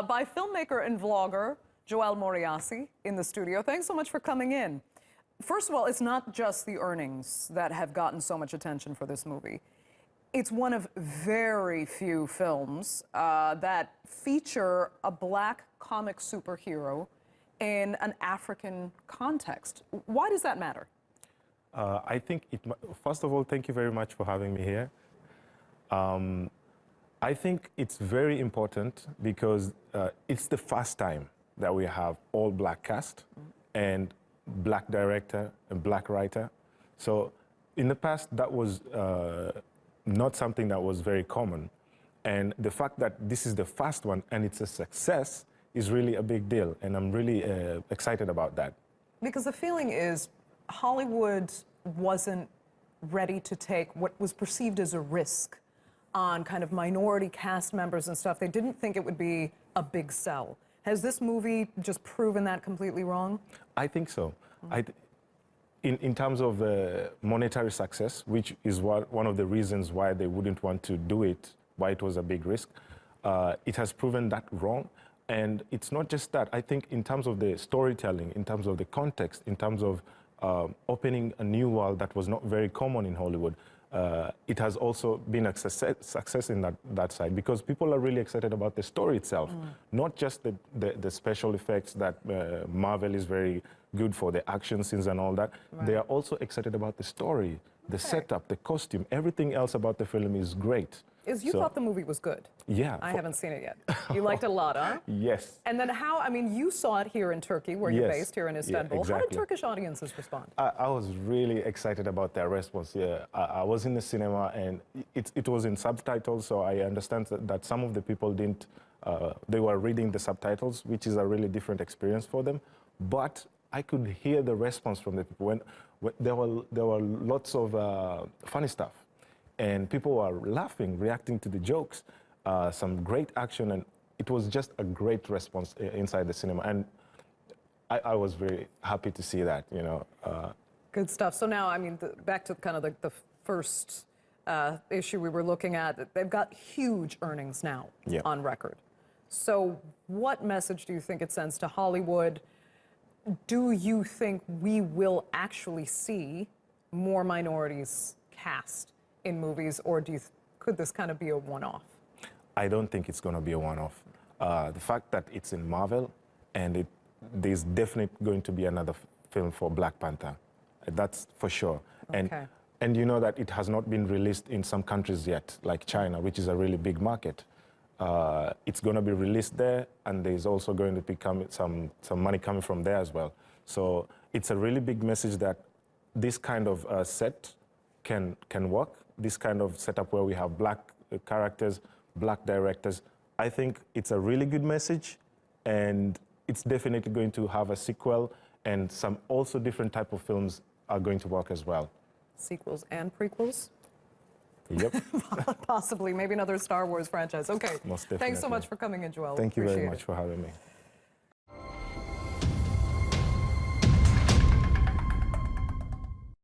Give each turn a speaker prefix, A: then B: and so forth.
A: By filmmaker and vlogger Joel Moriasi in the studio. Thanks so much for coming in. First of all, it's not just the earnings that have gotten so much attention for this movie. It's one of very few films that feature a black comic superhero in an African context. Why does that matter?
B: I think, first of all, thank you very much for having me here. I think it's very important because it's the first time that we have all black cast and black director and black writer. So in the past, that was not something that was very common. And the fact that this is the first one and it's a success is really a big deal. And I'm really excited about that.
A: Because the feeling is Hollywood wasn't ready to take what was perceived as a risk on kind of minority cast members and stuff. They didn't think it would be a big sell. Has this movie just proven that completely wrong? I
B: think so. In terms of monetary success, which is one of the reasons why they wouldn't want to do it, why it was a big risk, it has proven that wrong. And it's not just that. I think in terms of the storytelling, in terms of the context, in terms of opening a new world that was not very common in Hollywood, it has also been a success in that side because people are really excited about the story itself, not just the special effects that Marvel is very good for, the action scenes and all that. Right. They are also excited about the story, the setup, the costume, everything else about the film is great.
A: You thought the movie was good?
B: Yeah.
A: I haven't seen it yet. You liked it a lot, huh?
B: Yes.
A: And then how, I mean, you saw it here in Turkey, where you're based, here in Istanbul.
B: Yeah, exactly.
A: How did Turkish audiences respond?
B: I was really excited about their response. Yeah, I was in the cinema and it was in subtitles, so I understand that some of the people didn't, they were reading the subtitles, which is a really different experience for them. But I could hear the response from the people when there were lots of funny stuff. And people were laughing, reacting to the jokes, some great action, and it was just a great response inside the cinema. And I was very happy to see that, you know.
A: Good stuff. So now, I mean, back to kind of the first issue we were looking at, they've got huge earnings now on record. So what message do you think it sends to Hollywood? Do you think we will actually see more minorities cast in movies, or could this kind of be a one-off?
B: I don't think it's going to be a one-off. The fact that it's in Marvel, and there's definitely going to be another film for Black Panther. That's for sure.
A: Okay.
B: And you know that it has not been released in some countries yet, like China, which is a really big market. It's going to be released there, and there's also going to become some money coming from there as well. So it's a really big message that this kind of set can work. This kind of setup where we have black characters, black directors. I think it's a really good message, and it's definitely going to have a sequel, and some also different type of films are going to work as well.
A: Sequels and prequels?
B: Yep.
A: Possibly, maybe another Star Wars franchise. Okay.
B: Most definitely.
A: Thanks so much for coming in, Joel.
B: Thank you very much for having me.